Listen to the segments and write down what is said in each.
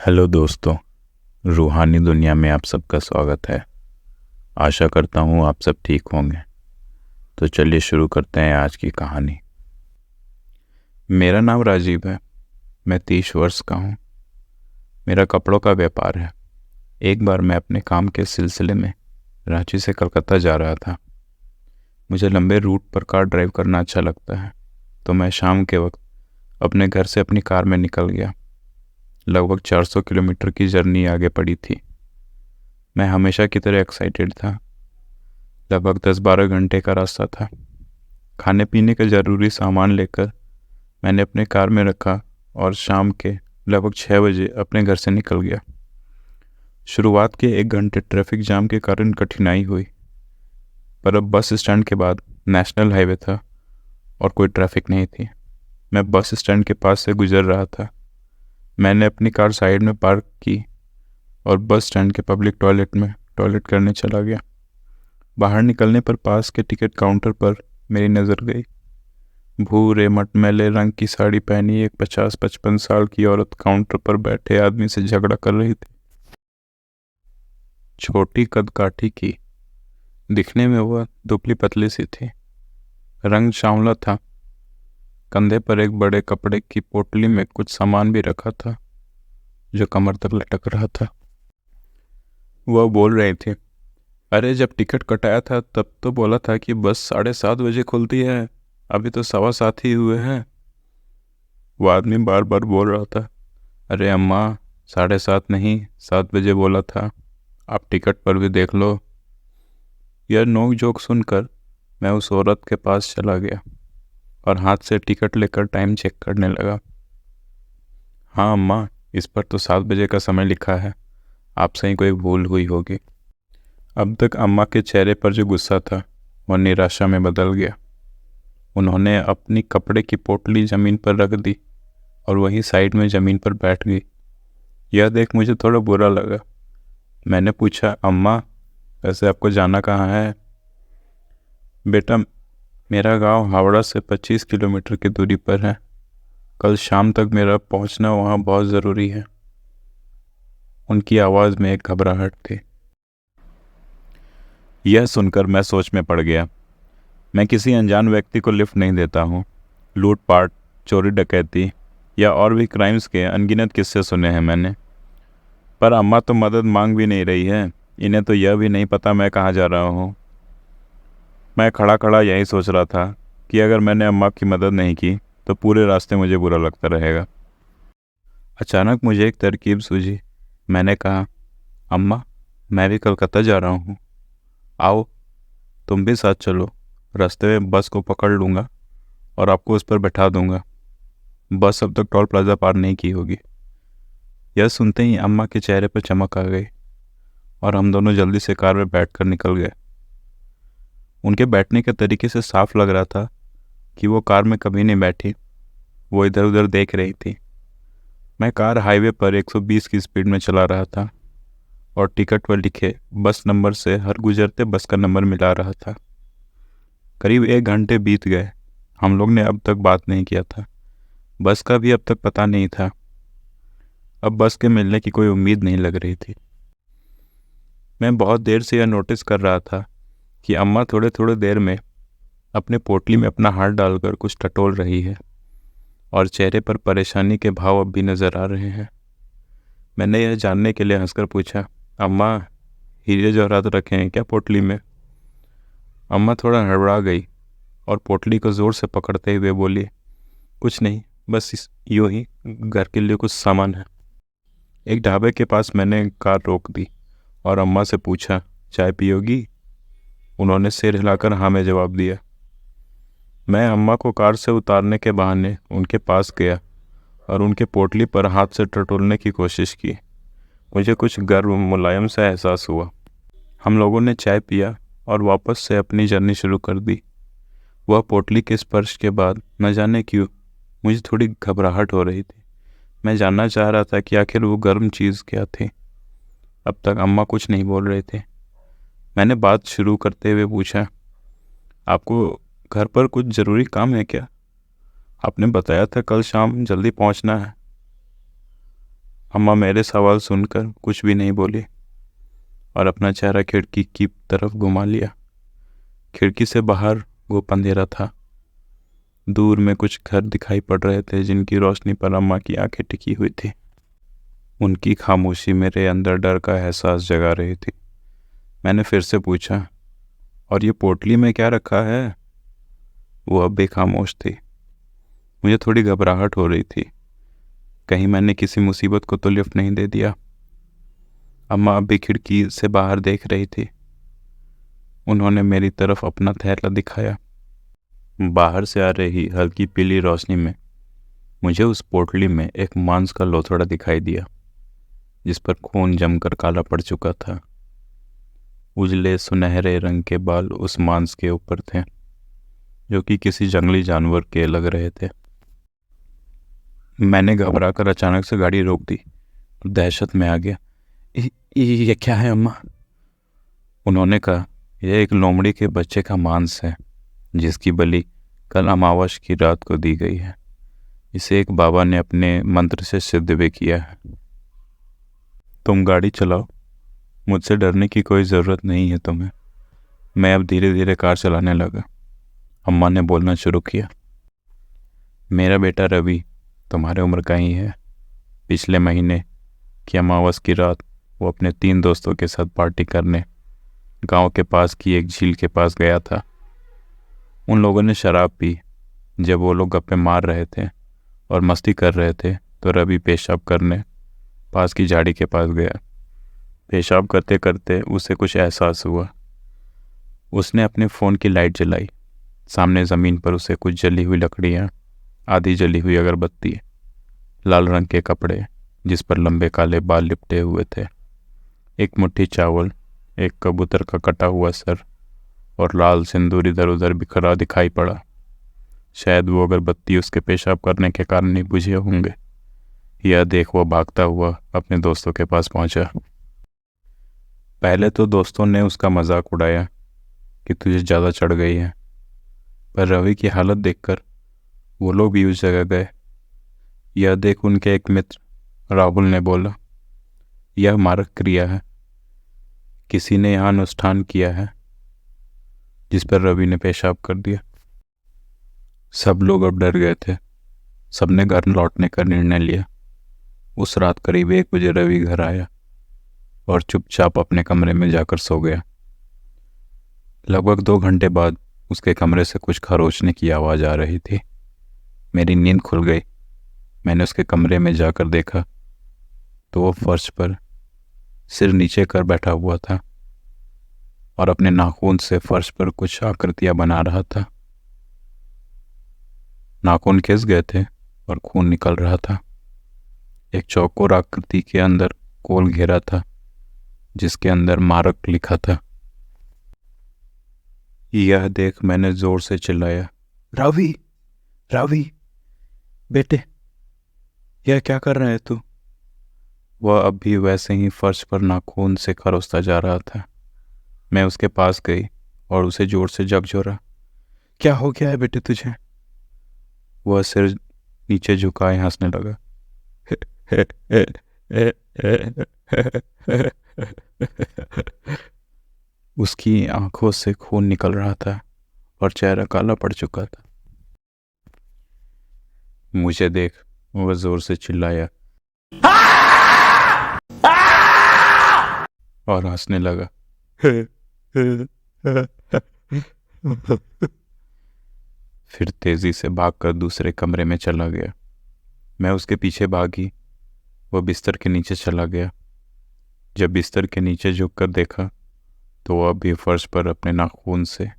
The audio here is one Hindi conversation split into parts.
हेलो दोस्तों। रूहानी दुनिया में आप सबका स्वागत है। आशा करता हूँ आप सब ठीक होंगे। तो चलिए शुरू करते हैं आज की कहानी। मेरा नाम राजीव है। मैं 30 वर्ष का हूँ। मेरा कपड़ों का व्यापार है। एक बार मैं अपने काम के सिलसिले में रांची से कलकत्ता जा रहा था। मुझे लंबे रूट पर कार ड्राइव करना अच्छा लगता है, तो मैं शाम के वक्त अपने घर से अपनी कार में निकल गया। लगभग 400 किलोमीटर की जर्नी आगे पड़ी थी। मैं हमेशा की तरह एक्साइटेड था। लगभग 10-12 घंटे का रास्ता था। खाने पीने का ज़रूरी सामान लेकर मैंने अपने कार में रखा और शाम के लगभग 6 बजे अपने घर से निकल गया। शुरुआत के 1 घंटे ट्रैफिक जाम के कारण कठिनाई हुई, पर अब बस स्टैंड के बाद नेशनल हाईवे था और कोई ट्रैफिक नहीं थी। मैं बस स्टैंड के पास से गुजर रहा था। मैंने अपनी कार साइड में पार्क की और बस स्टैंड के पब्लिक टॉयलेट में टॉयलेट करने चला गया। बाहर निकलने पर पास के टिकट काउंटर पर मेरी नज़र गई। भूरे मटमैले रंग की साड़ी पहनी एक 50-55 साल की औरत काउंटर पर बैठे आदमी से झगड़ा कर रही थी। छोटी कदकाठी की, दिखने में वह दुबली पतली सी थी। रंग सांवला था। कंधे पर एक बड़े कपड़े की पोटली में कुछ सामान भी रखा था, जो कमर तक लटक रहा था। वह बोल रही थी, अरे जब टिकट कटाया था तब तो बोला था कि बस 7:30 बजे खुलती है, अभी तो 7:15 ही हुए हैं। वो आदमी बार बार बोल रहा था, अरे अम्मा 7:30 नहीं 7 बजे बोला था, आप टिकट पर भी देख लो। यह नोक जोक सुनकर मैं उस औरत के पास चला गया और हाथ से टिकट लेकर टाइम चेक करने लगा। हाँ अम्मा, इस पर तो 7 बजे का समय लिखा है, आपसे ही कोई भूल हुई होगी। अब तक अम्मा के चेहरे पर जो गुस्सा था वह निराशा में बदल गया। उन्होंने अपनी कपड़े की पोटली ज़मीन पर रख दी और वहीं साइड में ज़मीन पर बैठ गई। यह देख मुझे थोड़ा बुरा लगा। मैंने पूछा, अम्मा वैसे आपको जाना कहाँ है? बेटा, मेरा गांव हावड़ा से 25 किलोमीटर की दूरी पर है। कल शाम तक मेरा पहुंचना वहां बहुत ज़रूरी है। उनकी आवाज़ में एक घबराहट थी। यह सुनकर मैं सोच में पड़ गया। मैं किसी अनजान व्यक्ति को लिफ्ट नहीं देता हूँ। लूटपाट, चोरी डकैती या और भी क्राइम्स के अनगिनत किस्से सुने हैं मैंने, पर अम्मा तो मदद मांग भी नहीं रही है। इन्हें तो यह भी नहीं पता मैं कहाँ जा रहा हूँ। मैं खड़ा खड़ा यही सोच रहा था कि अगर मैंने अम्मा की मदद नहीं की तो पूरे रास्ते मुझे बुरा लगता रहेगा। अचानक मुझे एक तरकीब सूझी। मैंने कहा, अम्मा मैं भी कलकत्ता जा रहा हूँ, आओ तुम भी साथ चलो। रास्ते में बस को पकड़ लूँगा और आपको उस पर बैठा दूँगा। बस अब तक टोल प्लाजा पार नहीं की होगी। यह सुनते ही अम्मा के चेहरे पर चमक आ गई और हम दोनों जल्दी से कार में बैठकर निकल गए। उनके बैठने के तरीके से साफ लग रहा था कि वो कार में कभी नहीं बैठी। वो इधर उधर देख रही थी। मैं कार हाईवे पर 120 की स्पीड में चला रहा था और टिकट पर लिखे बस नंबर से हर गुजरते बस का नंबर मिला रहा था। करीब 1 घंटे बीत गए। हम लोग ने अब तक बात नहीं किया था। बस का भी अब तक पता नहीं था। अब बस के मिलने की कोई उम्मीद नहीं लग रही थी। मैं बहुत देर से यह नोटिस कर रहा था कि अम्मा थोड़े थोड़े देर में अपने पोटली में अपना हाथ डालकर कुछ टटोल रही है और चेहरे पर परेशानी के भाव अब भी नजर आ रहे हैं। मैंने यह जानने के लिए हंसकर पूछा, अम्मा हीरे जवाहरात रखे हैं क्या पोटली में? अम्मा थोड़ा हड़बड़ा गई और पोटली को ज़ोर से पकड़ते हुए बोली, कुछ नहीं, बस यूँ ही घर के लिए कुछ सामान है। एक ढाबे के पास मैंने कार रोक दी और अम्मा से पूछा, चाय पियोगी? उन्होंने सिर हिलाकर हाँ में जवाब दिया। मैं अम्मा को कार से उतारने के बहाने उनके पास गया और उनके पोटली पर हाथ से टटोलने की कोशिश की। मुझे कुछ गर्व मुलायम सा एहसास हुआ। हम लोगों ने चाय पिया और वापस से अपनी जर्नी शुरू कर दी। वह पोटली के स्पर्श के बाद न जाने क्यों मुझे थोड़ी घबराहट हो रही थी। मैं जानना चाह रहा था कि आखिर वो गर्म चीज़ क्या थी। अब तक अम्मा कुछ नहीं बोल रहे थे। मैंने बात शुरू करते हुए पूछा, आपको घर पर कुछ ज़रूरी काम है क्या? आपने बताया था कल शाम जल्दी पहुंचना है। अम्मा मेरे सवाल सुनकर कुछ भी नहीं बोली और अपना चेहरा खिड़की की तरफ घुमा लिया। खिड़की से बाहर वो अंधेरा था। दूर में कुछ घर दिखाई पड़ रहे थे जिनकी रोशनी पर अम्मा की आंखें टिकी हुई थी। उनकी खामोशी मेरे अंदर डर का एहसास जगा रही थी। मैंने फिर से पूछा, और ये पोटली में क्या रखा है? वो अब भी खामोश थी। मुझे थोड़ी घबराहट हो रही थी, कहीं मैंने किसी मुसीबत को तो लिफ्ट नहीं दे दिया। अम्मा अब भी खिड़की से बाहर देख रही थी। उन्होंने मेरी तरफ अपना थैला दिखाया। बाहर से आ रही हल्की पीली रोशनी में मुझे उस पोटली में एक मांस का लोथड़ा दिखाई दिया, जिस पर खून जमकर काला पड़ चुका था। उजले सुनहरे रंग के बाल उस मांस के ऊपर थे, जो कि किसी जंगली जानवर के लग रहे थे। मैंने घबराकर अचानक से गाड़ी रोक दी और दहशत में आ गया। ये क्या है अम्मा? उन्होंने कहा, यह एक लोमड़ी के बच्चे का मांस है, जिसकी बलि कल अमावस की रात को दी गई है। इसे एक बाबा ने अपने मंत्र से सिद्ध भी किया है। तुम गाड़ी चलाओ, मुझसे डरने की कोई ज़रूरत नहीं है तुम्हें। मैं अब धीरे धीरे कार चलाने लगा। अम्मा ने बोलना शुरू किया, मेरा बेटा रवि तुम्हारे उम्र का ही है। पिछले महीने की अमावस की रात वो अपने 3 दोस्तों के साथ पार्टी करने गांव के पास की एक झील के पास गया था। उन लोगों ने शराब पी। जब वो लोग गप्पे मार रहे थे और मस्ती कर रहे थे तो रवि पेशाब करने पास की झाड़ी के पास गया। पेशाब करते करते उसे कुछ एहसास हुआ। उसने अपने फ़ोन की लाइट जलाई। सामने ज़मीन पर उसे कुछ जली हुई लकड़ियाँ, आधी जली हुई अगरबत्ती, लाल रंग के कपड़े जिस पर लंबे काले बाल लिपटे हुए थे, एक मुट्ठी चावल, एक कबूतर का कटा हुआ सर और लाल सिंदूर इधर उधर बिखरा दिखाई पड़ा। शायद वो अगरबत्ती उसके पेशाब करने के कारण नहीं बुझे होंगे। यह देख वो भागता हुआ अपने दोस्तों के पास पहुंचा। पहले तो दोस्तों ने उसका मजाक उड़ाया कि तुझे ज़्यादा चढ़ गई है, पर रवि की हालत देखकर वो लोग भी उस जगह गए। यह देख उनके एक मित्र राहुल ने बोला, यह मारक क्रिया है, किसी ने यहाँ अनुष्ठान किया है जिस पर रवि ने पेशाब कर दिया। सब लोग अब डर गए थे। सबने घर लौटने का निर्णय लिया। उस रात करीब 1 बजे रवि घर आया और चुपचाप अपने कमरे में जाकर सो गया। लगभग 2 घंटे बाद उसके कमरे से कुछ खरोचने की आवाज़ आ रही थी। मेरी नींद खुल गई। मैंने उसके कमरे में जाकर देखा तो वो फर्श पर सिर नीचे कर बैठा हुआ था और अपने नाखून से फर्श पर कुछ आकृतियां बना रहा था। नाखून घिस गए थे और खून निकल रहा था। एक चौकोर आकृति के अंदर गोल घेरा था जिसके अंदर मारक लिखा था। यह देख मैंने जोर से चिल्लाया, रवि, रवि बेटे, यह क्या कर रहे है तू? वह अब भी वैसे ही फर्श पर नाखून से खरोचता जा रहा था। मैं उसके पास गई और उसे जोर से झकझोरा। क्या हो गया है बेटे तुझे? वह सिर नीचे झुकाए हंसने लगा। उसकी आंखों से खून निकल रहा था और चेहरा काला पड़ चुका था। मुझे देख वह जोर से चिल्लाया और हंसने लगा। फिर तेजी से भागकर दूसरे कमरे में चला गया। मैं उसके पीछे भागी। वह बिस्तर के नीचे चला गया। जब बिस्तर के नीचे झुककर देखा तो वह भी फर्श पर अपने नाखून से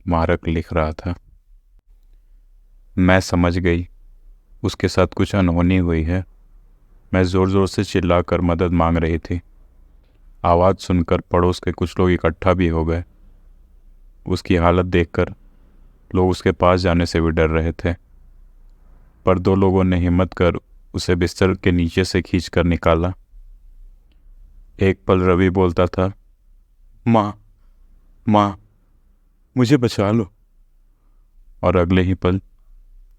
मारक लिख रहा था। मैं समझ गई उसके साथ कुछ अनहोनी हुई है। मैं ज़ोर ज़ोर से चिल्लाकर मदद मांग रही थी। आवाज़ सुनकर पड़ोस के कुछ लोग इकट्ठा भी हो गए। उसकी हालत देखकर लोग उसके पास जाने से भी डर रहे थे, पर 2 लोगों ने हिम्मत कर उसे बिस्तर के नीचे से खींचकर निकाला। एक पल रवि बोलता था, माँ, माँ, मुझे बचा लो, और अगले ही पल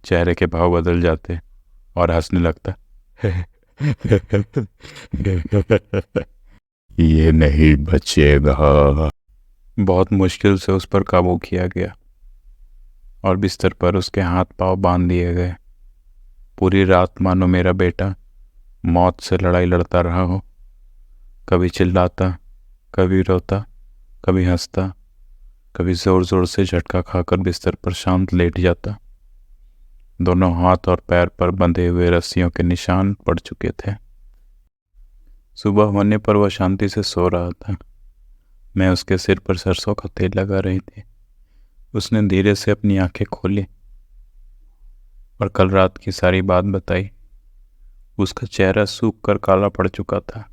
चेहरे के भाव बदल जाते और हंसने लगता। ये नहीं बचेगा। बहुत मुश्किल से उस पर काबू किया गया और बिस्तर पर उसके हाथ पांव बांध दिए गए। पूरी रात मानो मेरा बेटा मौत से लड़ाई लड़ता रहा हो। कभी चिल्लाता, कभी रोता, कभी हंसता, कभी जोर जोर से झटका खाकर बिस्तर पर शांत लेट जाता। दोनों हाथ और पैर पर बंधे हुए रस्सियों के निशान पड़ चुके थे। सुबह होने पर वह शांति से सो रहा था। मैं उसके सिर पर सरसों का तेल लगा रही थी। उसने धीरे से अपनी आंखें खोली और कल रात की सारी बात बताई। उसका चेहरा सूख कर काला पड़ चुका था,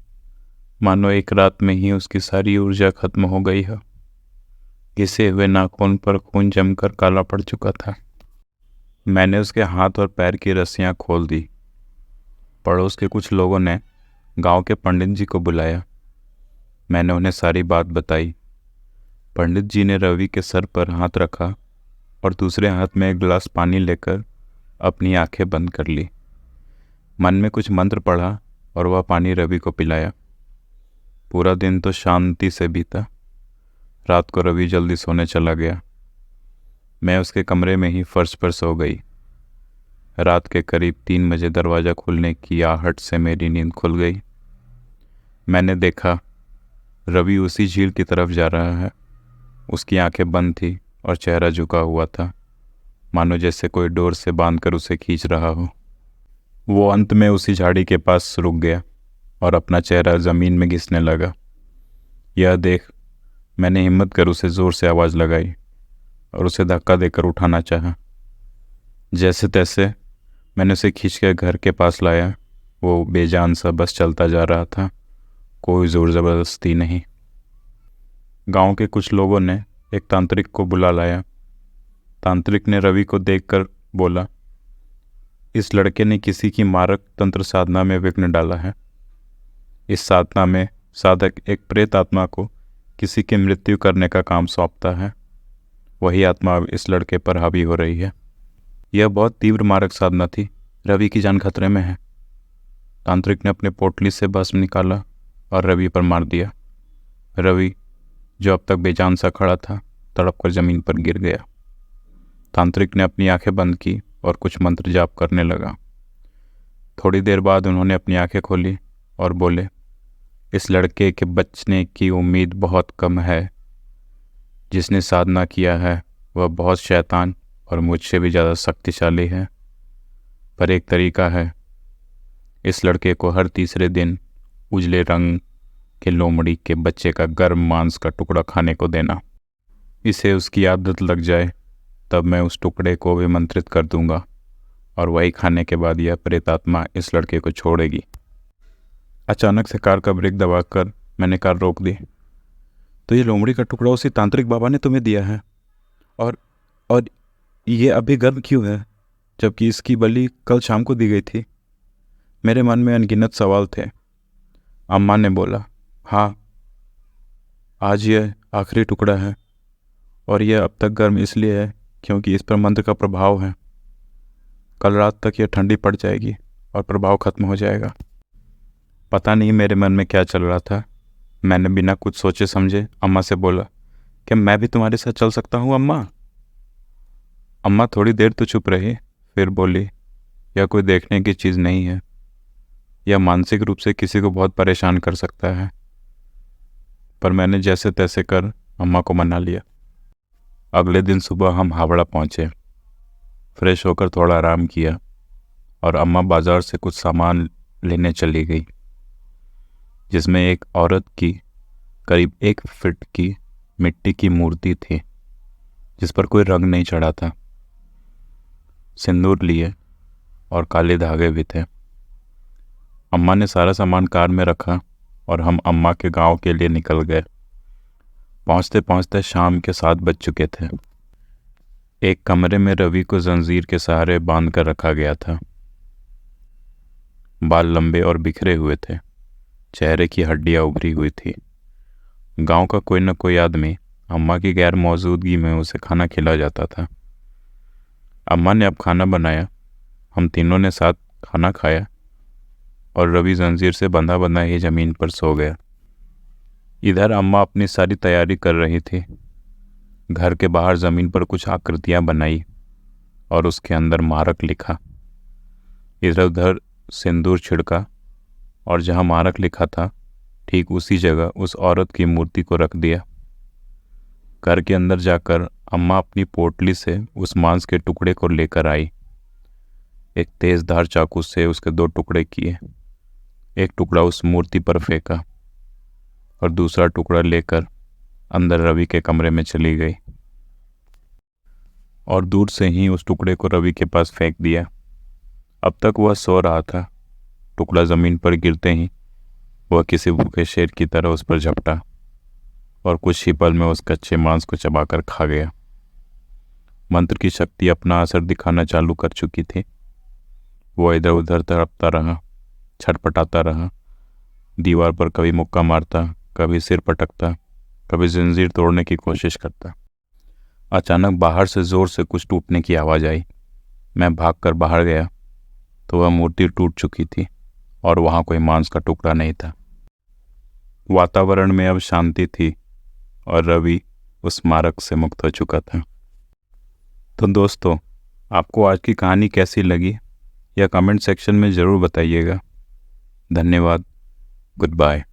मानो एक रात में ही उसकी सारी ऊर्जा खत्म हो गई हो। घिसे हुए नाखून पर खून जमकर काला पड़ चुका था। मैंने उसके हाथ और पैर की रस्सियां खोल दी। पड़ोस के कुछ लोगों ने गांव के पंडित जी को बुलाया। मैंने उन्हें सारी बात बताई। पंडित जी ने रवि के सर पर हाथ रखा और दूसरे हाथ में एक गिलास पानी लेकर अपनी आंखें बंद कर ली। मन में कुछ मंत्र पढ़ा और वह पानी रवि को पिलाया। पूरा दिन तो शांति से बीता। रात को रवि जल्दी सोने चला गया। मैं उसके कमरे में ही फर्श पर सो गई। रात के करीब 3 बजे दरवाज़ा खुलने की आहट से मेरी नींद खुल गई। मैंने देखा रवि उसी झील की तरफ जा रहा है। उसकी आंखें बंद थी और चेहरा झुका हुआ था, मानो जैसे कोई डोर से बांधकर उसे खींच रहा हो। वो अंत में उसी झाड़ी के पास रुक गया और अपना चेहरा ज़मीन में घिसने लगा। यह देख मैंने हिम्मत कर उसे ज़ोर से आवाज़ लगाई और उसे धक्का देकर उठाना चाहा। जैसे तैसे मैंने उसे खींचकर घर के पास लाया। वो बेजान सा बस चलता जा रहा था, कोई ज़ोर ज़बरदस्ती नहीं। गांव के कुछ लोगों ने एक तांत्रिक को बुला लाया। तांत्रिक ने रवि को देखकर बोला, इस लड़के ने किसी की मारक तंत्र साधना में विघ्न डाला है। इस साधना में साधक एक प्रेत आत्मा को किसी की मृत्यु करने का काम सौंपता है। वही आत्मा अब इस लड़के पर हावी हो रही है। यह बहुत तीव्र मारक साधना थी। रवि की जान खतरे में है। तांत्रिक ने अपने पोटली से भस्म निकाला और रवि पर मार दिया। रवि, जो अब तक बेजान सा खड़ा था, तड़प कर जमीन पर गिर गया। तांत्रिक ने अपनी आंखें बंद की और कुछ मंत्र जाप करने लगा। थोड़ी देर बाद उन्होंने अपनी आंखें खोली और बोले, इस लड़के के बचने की उम्मीद बहुत कम है। जिसने साधना किया है वह बहुत शैतान और मुझसे भी ज़्यादा शक्तिशाली है। पर एक तरीका है, इस लड़के को हर तीसरे दिन उजले रंग के लोमड़ी के बच्चे का गर्म मांस का टुकड़ा खाने को देना। इसे उसकी आदत लग जाए तब मैं उस टुकड़े को विमंत्रित कर दूंगा और वही खाने के बाद यह प्रेतात्मा इस लड़के को छोड़ेगी। अचानक से कार का ब्रेक दबाकर मैंने कार रोक दी। तो ये लोमड़ी का टुकड़ा उसी तांत्रिक बाबा ने तुम्हें दिया है, और ये अभी गर्म क्यों है जबकि इसकी बलि कल शाम को दी गई थी? मेरे मन में अनगिनत सवाल थे। अम्मा ने बोला, हाँ, आज यह आखिरी टुकड़ा है और यह अब तक गर्म इसलिए है क्योंकि इस पर मंत्र का प्रभाव है। कल रात तक यह ठंडी पड़ जाएगी और प्रभाव खत्म हो जाएगा। पता नहीं मेरे मन में क्या चल रहा था। मैंने बिना कुछ सोचे समझे अम्मा से बोला, क्या मैं भी तुम्हारे साथ चल सकता हूँ अम्मा? अम्मा थोड़ी देर तो चुप रही, फिर बोली, यह कोई देखने की चीज़ नहीं है। यह मानसिक रूप से किसी को बहुत परेशान कर सकता है। पर मैंने जैसे तैसे कर अम्मा को मना लिया। अगले दिन सुबह हम हावड़ा पहुँचे। फ्रेश होकर थोड़ा आराम किया और अम्मा बाज़ार से कुछ सामान लेने चली गई, जिसमें एक औरत की करीब 1 फीट की मिट्टी की मूर्ति थी जिस पर कोई रंग नहीं चढ़ा था। सिंदूर लिए और काले धागे भी थे। अम्मा ने सारा सामान कार में रखा और हम अम्मा के गांव के लिए निकल गए। पहुंचते पहुंचते शाम के 7 बज चुके थे। एक कमरे में रवि को जंजीर के सहारे बांध कर रखा गया था। बाल लंबे और बिखरे हुए थे, चेहरे की हड्डियां उभरी हुई थी। गांव का कोई न कोई आदमी अम्मा की गैर मौजूदगी में उसे खाना खिला जाता था। अम्मा ने अब खाना बनाया। हम तीनों ने साथ खाना खाया और रवि जंजीर से बंधा बंधा ही ज़मीन पर सो गया। इधर अम्मा अपनी सारी तैयारी कर रही थी। घर के बाहर ज़मीन पर कुछ आकृतियाँ बनाई और उसके अंदर मारक लिखा। इधर उधर सिंदूर छिड़का और जहाँ मारक लिखा था ठीक उसी जगह उस औरत की मूर्ति को रख दिया। घर के अंदर जाकर अम्मा अपनी पोटली से उस मांस के टुकड़े को लेकर आई। एक तेज़धार चाकू से उसके 2 टुकड़े किए। एक टुकड़ा उस मूर्ति पर फेंका और दूसरा टुकड़ा लेकर अंदर रवि के कमरे में चली गई और दूर से ही उस टुकड़े को रवि के पास फेंक दिया। अब तक वह सो रहा था। टुकड़ा ज़मीन पर गिरते ही वह किसी भूखे शेर की तरह उस पर झपटा और कुछ ही पल में उस कच्चे मांस को चबाकर खा गया। मंत्र की शक्ति अपना असर दिखाना चालू कर चुकी थी। वह इधर उधर तड़पता रहा, छटपटाता रहा, दीवार पर कभी मुक्का मारता, कभी सिर पटकता, कभी जंजीर तोड़ने की कोशिश करता। अचानक बाहर से ज़ोर से कुछ टूटने की आवाज़ आई। मैं भागकर बाहर गया तो वह मूर्ति टूट चुकी थी और वहाँ कोई मांस का टुकड़ा नहीं था। वातावरण में अब शांति थी और रवि उस मारक से मुक्त हो चुका था। तो दोस्तों, आपको आज की कहानी कैसी लगी या कमेंट सेक्शन में ज़रूर बताइएगा। धन्यवाद। Good bye.